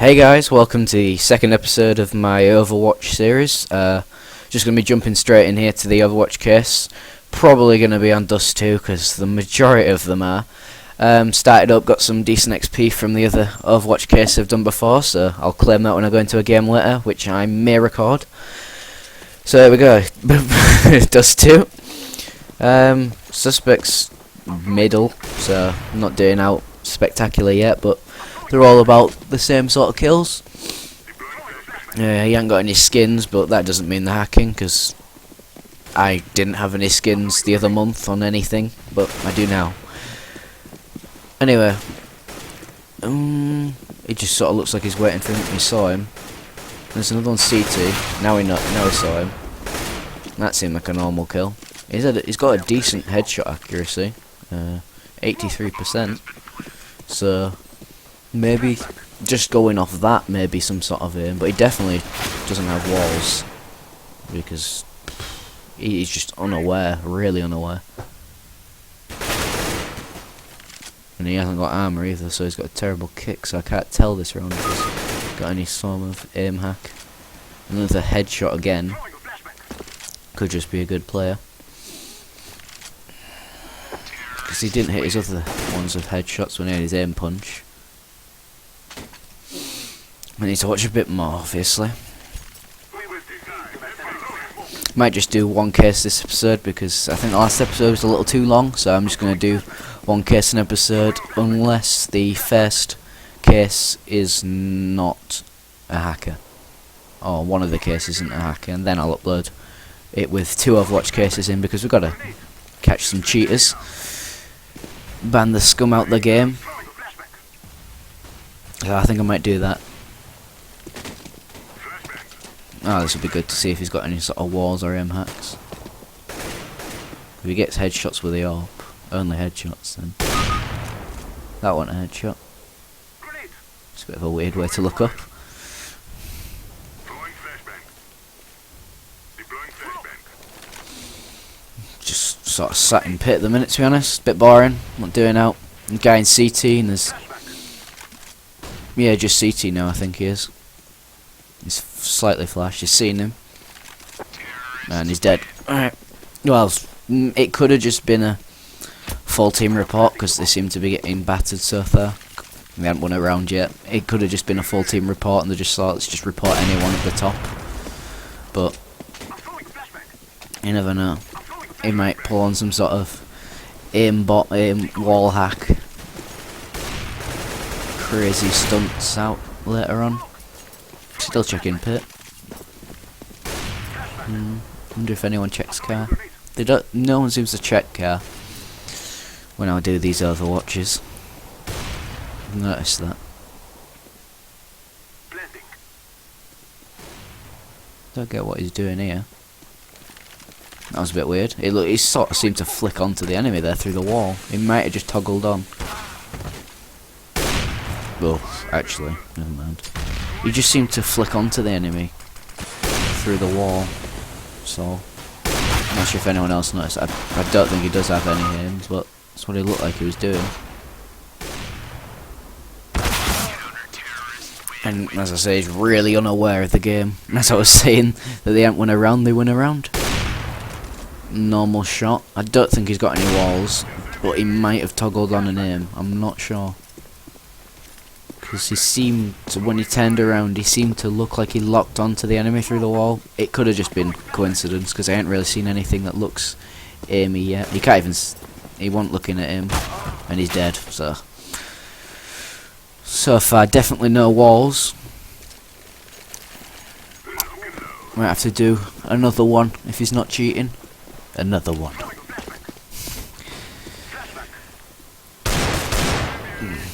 Hey guys, welcome to the second episode of my Overwatch series. Just going to be jumping straight in here to the Overwatch case. Probably going to be on Dust 2 because the majority of them are. Started up, got some decent XP from the other Overwatch case I've done before, so I'll claim that when I go into a game later, which I may record. So there we go, Dust 2. Suspects middle, so I'm not doing out spectacular yet, but they're all about the same sort of kills. He ain't got any skins, but that doesn't mean they're hacking, because I didn't have any skins the other month on anything, but I do now. Anyway, he just sort of looks like he's waiting for him. He saw him. There's another on CT. Now he saw him. That seemed like a normal kill. He's got a decent headshot accuracy, 83%. So maybe just going off that, maybe some sort of aim. But he definitely doesn't have walls because he's just unaware, really unaware. And he hasn't got armor either, so he's got a terrible kick. So I can't tell this round if he's got any sort of aim hack. Another headshot again. Could just be a good player. Because he didn't hit his other ones with headshots when he had his aim punch. I need to watch a bit more, obviously. Might just do one case this episode because I think the last episode was a little too long, so I'm just going to do one case an episode unless the first case is not a hacker. Or one of the cases isn't a hacker, and then I'll upload it with two Overwatch cases in because we've got to catch some cheaters. Ban the scum out the game. So I think I might do that. Oh, this would be good to see if he's got any sort of walls or aim hacks. If he gets headshots with the AWP, only headshots, then that wasn't a headshot. It's a bit of a weird way to look up. Just sort of sat in pit at the minute, to be honest. Bit boring, not doing out. The guy in CT, and there's... yeah, just CT now, I think he is. He's slightly flashed, he's seen him. And he's dead. Alright. Well, it could have just been a full team report, because they seem to be getting battered so far. We haven't won a round yet. It could have just been a full team report, and they just thought, let's just report anyone at the top. But you never know. He might pull on some sort of aim wall hack. Crazy stunts out later on. Still checking pit. Wonder if anyone checks car. They don't. No one seems to check car when I do these Overwatches. I've noticed that. Don't get what he's doing here. That was a bit weird. He sort of seemed to flick onto the enemy there through the wall. He might have just toggled on. Well, actually, never mind. He just seemed to flick onto the enemy through the wall. So, I'm not sure if anyone else noticed. I don't think he does have any aims, but that's what he looked like he was doing. And as I say, he's really unaware of the game. As I was saying, that they haven't won a round, they win a round. Normal shot. I don't think he's got any walls, but he might have toggled on an aim. I'm not sure. Because he seemed to, when he turned around, he seemed to look like he locked onto the enemy through the wall. It could have just been coincidence, because I ain't really seen anything that looks aimy yet. He can't even, he wasn't looking at him, and he's dead, so. So far, definitely no walls. Might have to do another one if he's not cheating. Another one.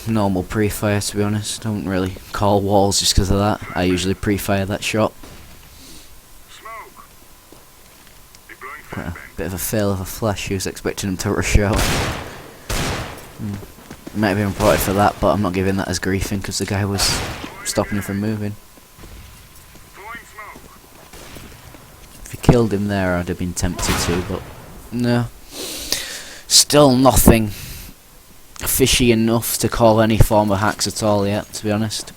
Normal pre-fire, to be honest. Don't really call walls just because of that. I usually pre-fire that shot. Quite a bit of a fail of a flash. He was expecting him to rush out. Might have been reported for that, but I'm not giving that as griefing because the guy was stopping him from moving. If he killed him there, I'd have been tempted to, but no. Still nothing fishy enough to call any form of hacks at all yet, to be honest.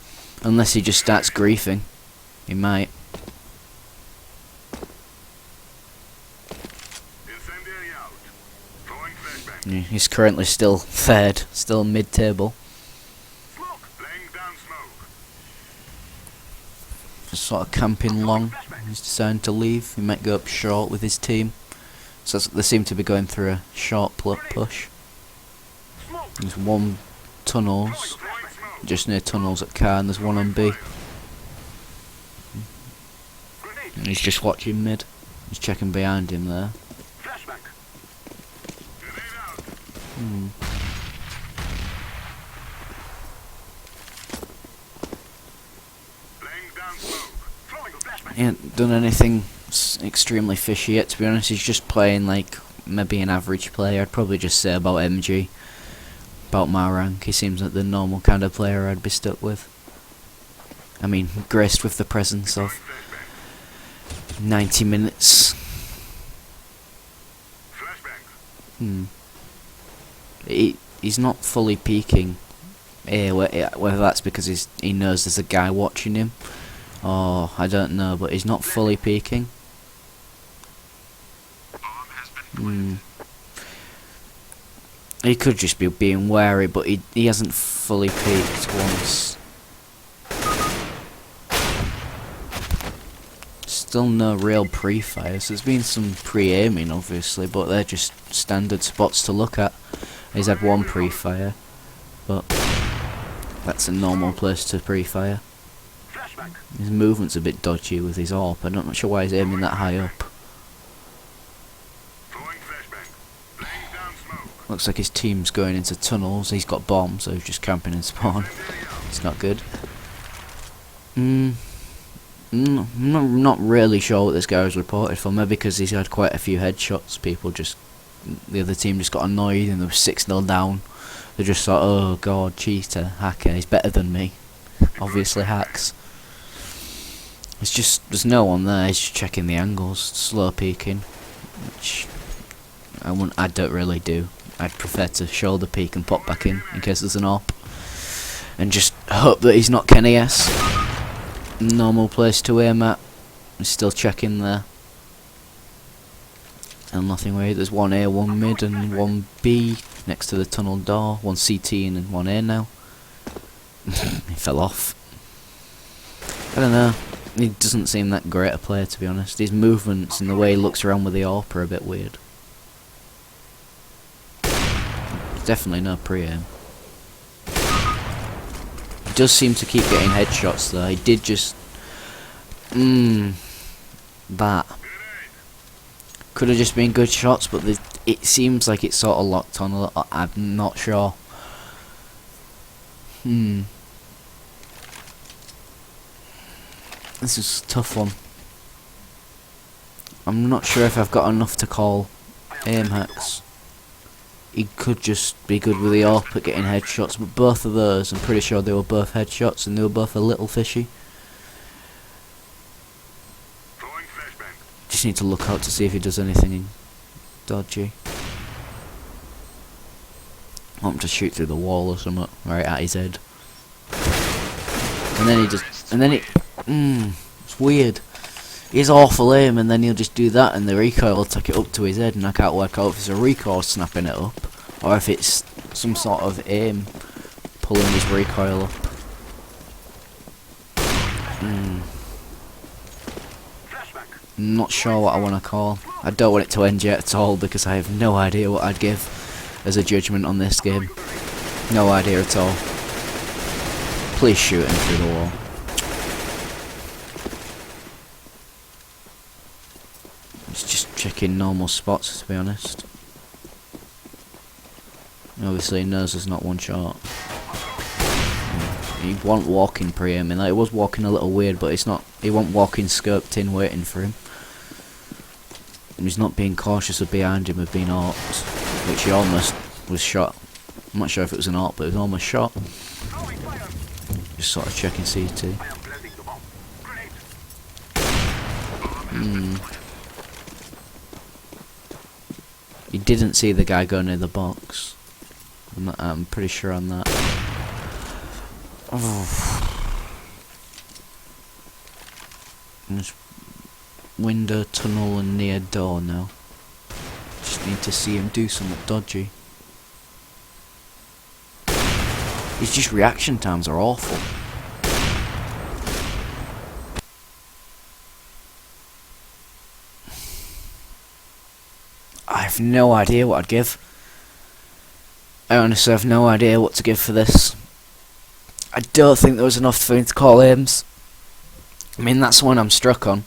Unless he just starts griefing. He might. Yeah, he's currently still third, still mid-table. Just sort of camping long. He's deciding to leave. He might go up short with his team. So they seem to be going through a short push. There's one tunnels, just near tunnels at car, and there's one on B. And he's just watching mid. He's checking behind him there. He ain't done anything extremely fishy yet, to be honest. He's just playing like maybe an average player. I'd probably just say about MG, about my rank. He seems like the normal kind of player I'd be stuck with. I mean, graced with the presence of 90 minutes. He's not fully peaking. Whether that's because he knows there's a guy watching him, or I don't know, but he's not fully peaking. He could just be being wary, but he hasn't fully peaked once. Still no real pre-fires. There's been some pre-aiming, obviously, but they're just standard spots to look at. He's had one pre-fire, but that's a normal place to pre-fire. His movement's a bit dodgy with his AWP. I'm not sure why he's aiming that high up. Looks like his team's going into tunnels. He's got bombs, so he's just camping in spawn. It's not good. Not really sure what this guy was reported for. Maybe because he's had quite a few headshots. The other team just got annoyed and they were 6-0 down. They just thought, oh god, cheater, hacker, he's better than me. Obviously hacks. It's just, there's no one there, he's just checking the angles, slow peeking. Which I don't really do. I'd prefer to shoulder peek and pop back in case there's an AWP. And just hope that he's not Kenny S. Normal place to aim at. He's still checking there. And nothing way. There's one A, one mid, and one B next to the tunnel door. One CT and one A now. He fell off. I don't know. He doesn't seem that great a player, to be honest. His movements and the way he looks around with the AWP are a bit weird. There's definitely no pre-aim. He does seem to keep getting headshots though. He did just... that. Could have just been good shots, but it seems like it's sort of locked on a little. I'm not sure. This is a tough one. I'm not sure if I've got enough to call aim hacks. He could just be good with the AWP at getting headshots, but both of those, I'm pretty sure they were both headshots and they were both a little fishy. Just need to look out to see if he does anything dodgy. I want him to shoot through the wall or something, right at his head. And then he just, it's weird. He's awful aim, and then he'll just do that, and the recoil will take it up to his head, and I can't work out if it's a recoil snapping it up, or if it's some sort of aim pulling his recoil up. I'm not sure what I want to call. I don't want it to end yet at all because I have no idea what I'd give as a judgment on this game. No idea at all. Please shoot him through the wall. It's just checking normal spots, to be honest. Obviously he knows there's not one shot. He won't walk in pre-aiming. Like, it was walking a little weird, but it's not. He won't walk in scoped in waiting for him. And he's not being cautious of behind him of being AWP'd, which he almost was shot. I'm not sure if it was an AWP, but it was almost shot. Just sort of checking CT. He didn't see the guy go near the box. I'm pretty sure on that. There's window, tunnel and near door now. Just need to see him do something dodgy. His just reaction times are awful. I have no idea what I'd give. I honestly have no idea what to give for this. I don't think there was enough for me to call aims. I mean, that's the one I'm struck on,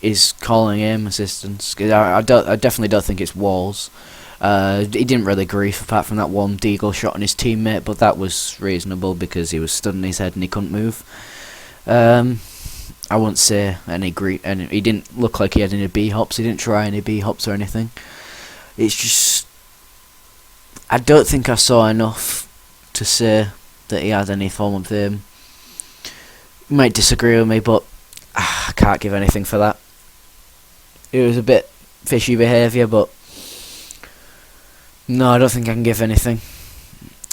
is calling aim assistance. I definitely don't think it's walls. He didn't really grief apart from that one deagle shot on his teammate, but that was reasonable because he was stood on his head and he couldn't move. I wouldn't say any grief, and he didn't look like he had any B hops. He didn't try any B hops or anything. It's just, I don't think I saw enough to say that he had any form of aim. You might disagree with me, but I can't give anything for that. It was a bit fishy behaviour, but no, I don't think I can give anything.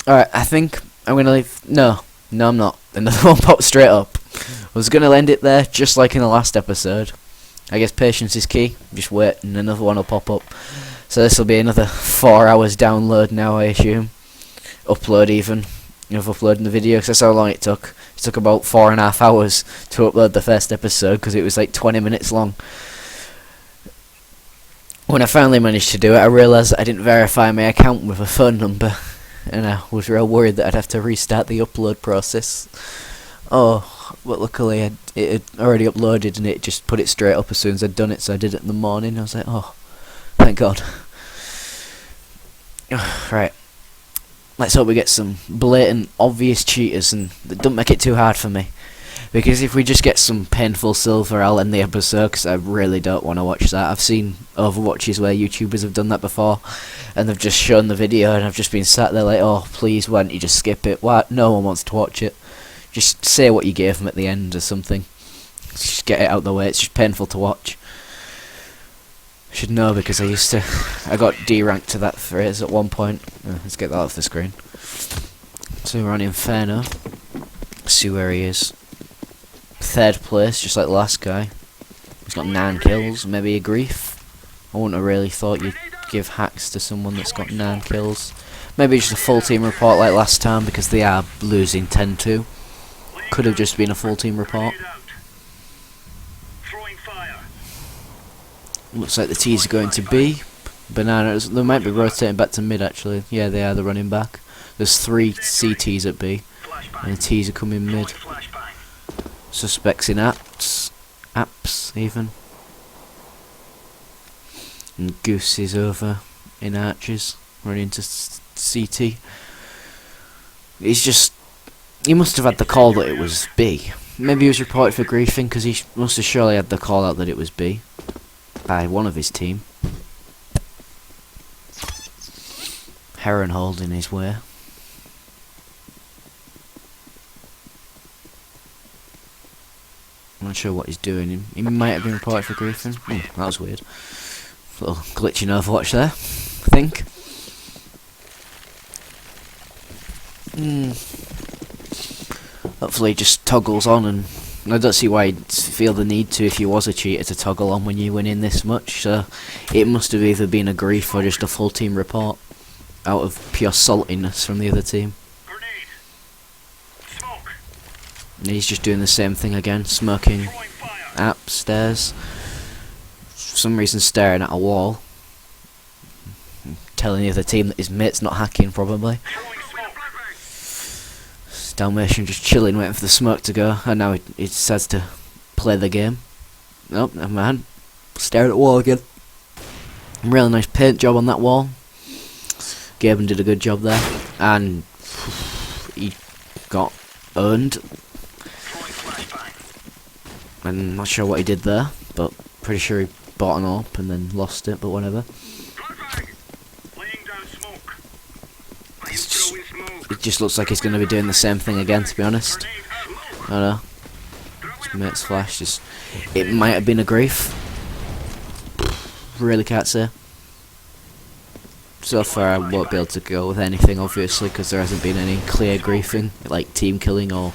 Alright, I think I'm going to leave. No, I'm not. Another one popped straight up. I was going to end it there, just like in the last episode. I guess patience is key. Just wait and another one will pop up. So this will be another 4 hours download now, I assume. Upload even. Of uploading the video, because that's how long it took. It took about 4.5 hours to upload the first episode, because it was like 20 minutes long. When I finally managed to do it, I realised that I didn't verify my account with a phone number, and I was real worried that I'd have to restart the upload process. Oh, but luckily it had already uploaded, and it just put it straight up as soon as I'd done it, so I did it in the morning. I was like, oh, thank God. Right. Let's hope we get some blatant, obvious cheaters, and don't make it too hard for me. Because if we just get some painful silver, I'll end the episode, because I really don't want to watch that. I've seen Overwatches where YouTubers have done that before, and they've just shown the video, and I've just been sat there like, oh, please, why don't you just skip it? Why? No one wants to watch it. Just say what you gave them at the end or something. Just get it out of the way, it's just painful to watch. I should know because I got D-ranked to that phrase at one point. Let's get that off the screen. So we're on Inferno. See where he is. 3rd place, just like the last guy. He's got 9 kills, maybe a grief. I wouldn't have really thought you'd give hacks to someone that's got 9 kills. Maybe just a full team report like last time because they are losing 10-2. Could have just been a full team report. Looks like the T's are going to B. Bananas, they might be rotating back to mid actually. Yeah, they are, they're running back. There's 3 CTs at B. And the T's are coming mid. Suspects in apps even. And Goose is over in arches, running to CT. He must have had the call that it was B. Maybe he was reported for griefing because he must have surely had the call out that it was B. By one of his team. Heron holding his way. I'm not sure what he's doing. He might have been reported for griefing. That was weird. Little glitch in Overwatch there, I think. Hopefully he just toggles on, and I don't see why he'd feel the need to if he was a cheater to toggle on when you win in this much, so it must have either been a grief or just a full team report out of pure saltiness from the other team. And he's just doing the same thing again, smoking upstairs. For some reason staring at a wall. Telling the other team that his mate's not hacking probably. Dalmatian just chilling, waiting for the smoke to go, and now he decides to play the game. Nope, never mind. Staring at the wall again. Really nice paint job on that wall. Gaben did a good job there, and he got owned. I'm not sure what he did there, but pretty sure he bought an AWP and then lost it, but whatever. It just looks like he's going to be doing the same thing again, to be honest. I don't know. His mate's flash, it might have been a grief. Really can't say. So far I won't be able to go with anything, obviously, because there hasn't been any clear griefing, like team killing or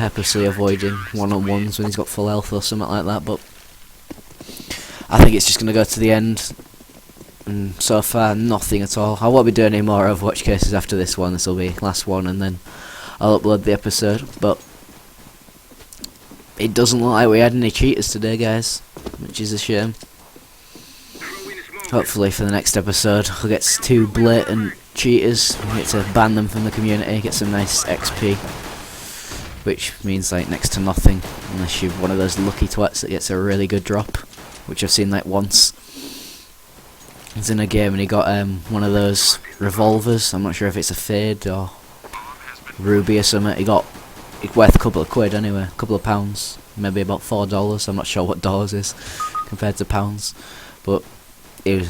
purposely avoiding one-on-ones when he's got full health or something like that, but I think it's just going to go to the end. And so far, nothing at all. I won't be doing any more Overwatch cases after this one. This will be last one, and then I'll upload the episode. But it doesn't look like we had any cheaters today, guys, which is a shame. Hopefully for the next episode we'll get 2 blatant cheaters and get to ban them from the community, get some nice XP, which means like next to nothing unless you're one of those lucky twats that gets a really good drop, which I've seen like once. I was in a game and he got one of those revolvers. I'm not sure if it's a Fade or Ruby or something. He got it worth a couple of quid anyway, a couple of pounds, maybe about $4. I'm not sure what dollars is compared to pounds, but he was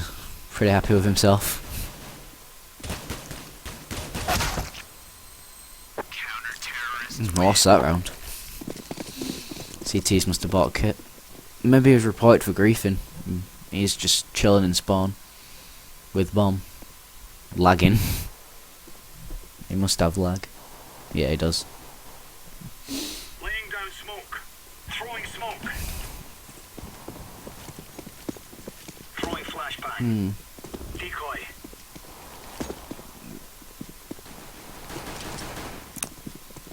pretty happy with himself. What's that round? CTs must have bought a kit. Maybe he was reported for griefing. He's just chilling in spawn with bomb. Lagging. He must have lag. Yeah, he does. Laying down smoke. Throwing smoke. Throwing flashbang. Decoy.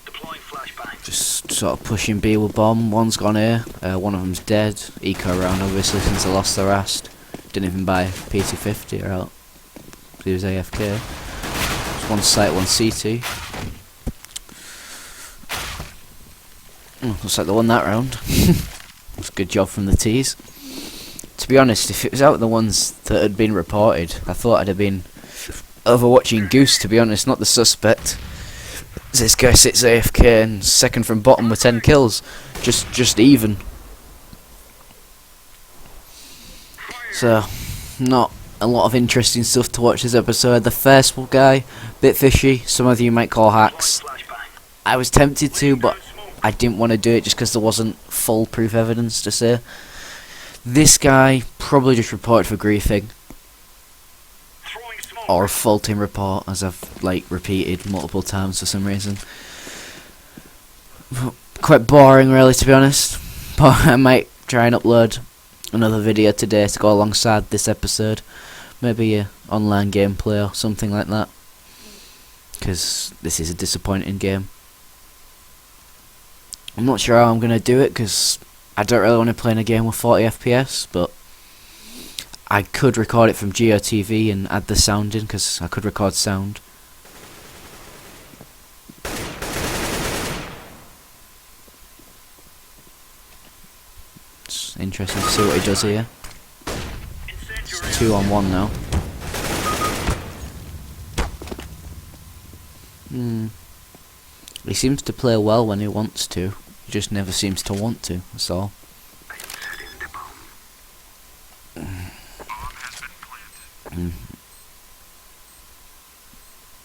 Deploying flashbang. Just sort of pushing B with bomb. One's gone here. One of them's dead. Eco round obviously since they lost the rest. Didn't even buy PT50 or out. He was AFK. Just one site, one CT. Looks like they won that round. It's a good job from the T's. To be honest, if it was out of the ones that had been reported, I thought I'd have been overwatching Goose, to be honest, not the suspect. This guy sits AFK and second from bottom with 10 kills. Just even. So, not a lot of interesting stuff to watch this episode. The first guy, bit fishy, some of you might call hacks. I was tempted to, but I didn't want to do it just because there wasn't foolproof evidence to say. This guy probably just reported for griefing. Or a full team report, as I've like repeated multiple times for some reason. Quite boring really, to be honest. But I might try and upload another video today to go alongside this episode. Maybe a online gameplay or something like that. Because this is a disappointing game. I'm not sure how I'm going to do it because I don't really want to play in a game with 40 FPS, but I could record it from GeoTV and add the sound in because I could record sound. It's interesting to see what he does here. It's 2-on-1 now. He seems to play well when he wants to. He just never seems to want to, that's all.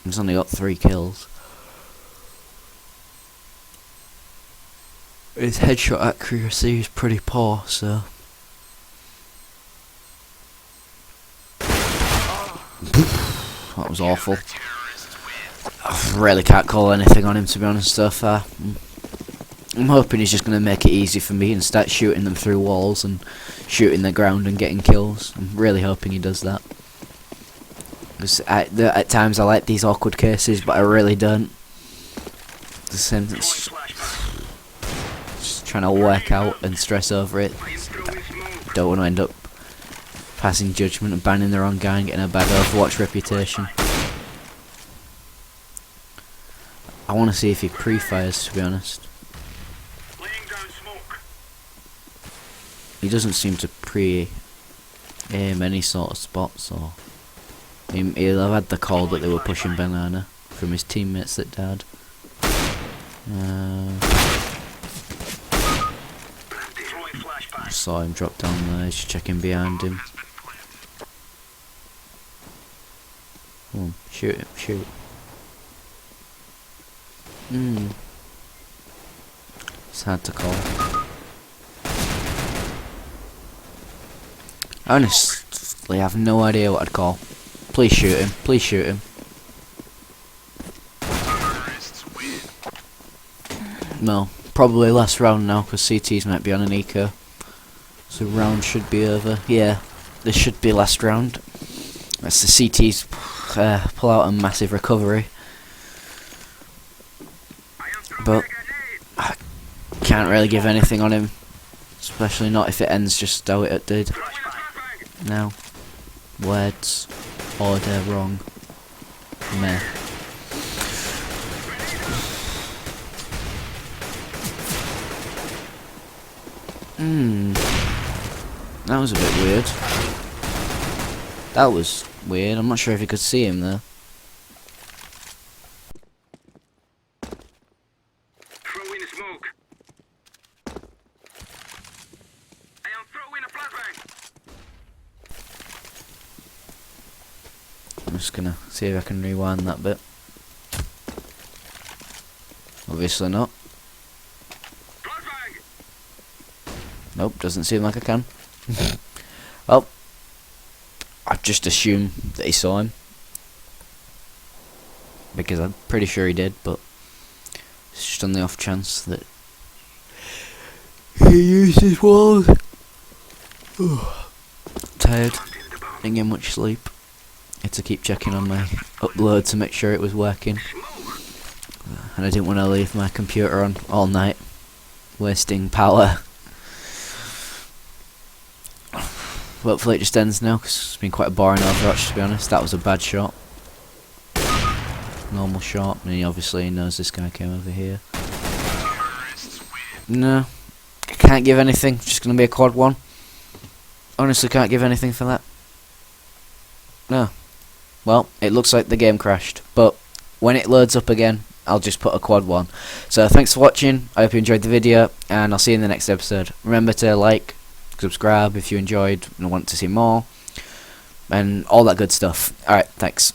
He's only got 3 kills. His headshot accuracy is pretty poor, so that was awful. I really can't call anything on him, to be honest, so far. I'm hoping he's just going to make it easy for me and start shooting them through walls and shooting the ground and getting kills. I'm really hoping he does that. Because at times I like these awkward cases, but I really don't. The same thing. Just trying to work out and stress over it. Don't want to end up passing judgment and banning the wrong guy and getting a bad Overwatch reputation. I want to see if he pre-fires, to be honest. He doesn't seem to pre-aim any sort of spots, or he'll have had the call that they were pushing banana from his teammates that died. Saw him drop down there, he's checking behind him. Come on, shoot him, shoot. It's hard to call. I honestly have no idea what I'd call. Please shoot him, please shoot him. No, Probably last round now, because CTs might be on an eco. So round should be over. Yeah, this should be last round. That's the CTs pull out a massive recovery. But I can't really give anything on him. Especially not if it ends just how it did. Now. Words. Order wrong. Meh. That was a bit weird. That was weird. I'm not sure if you could see him there. Throw in the smoke. I am throwing a flashbang. I'm just gonna see if I can rewind that bit. Obviously not. Flashbang. Nope, doesn't seem like I can. Well, I just assume that he saw him. Because I'm pretty sure he did, but it's just on the off chance that he used his walls. Tired, didn't get much sleep. Had to keep checking on my upload to make sure it was working. And I didn't want to leave my computer on all night, wasting power. Hopefully it just ends now, because it's been quite a boring Overwatch, to be honest. That was a bad shot. Normal shot, and he obviously knows this guy came over here. No, I can't give anything. Just gonna be a quad one. Honestly, can't give anything for that. No. Well, it looks like the game crashed, but when it loads up again, I'll just put a quad one. So thanks for watching. I hope you enjoyed the video, and I'll see you in the next episode. Remember to like, subscribe if you enjoyed and want to see more, and all that good stuff. Alright, thanks.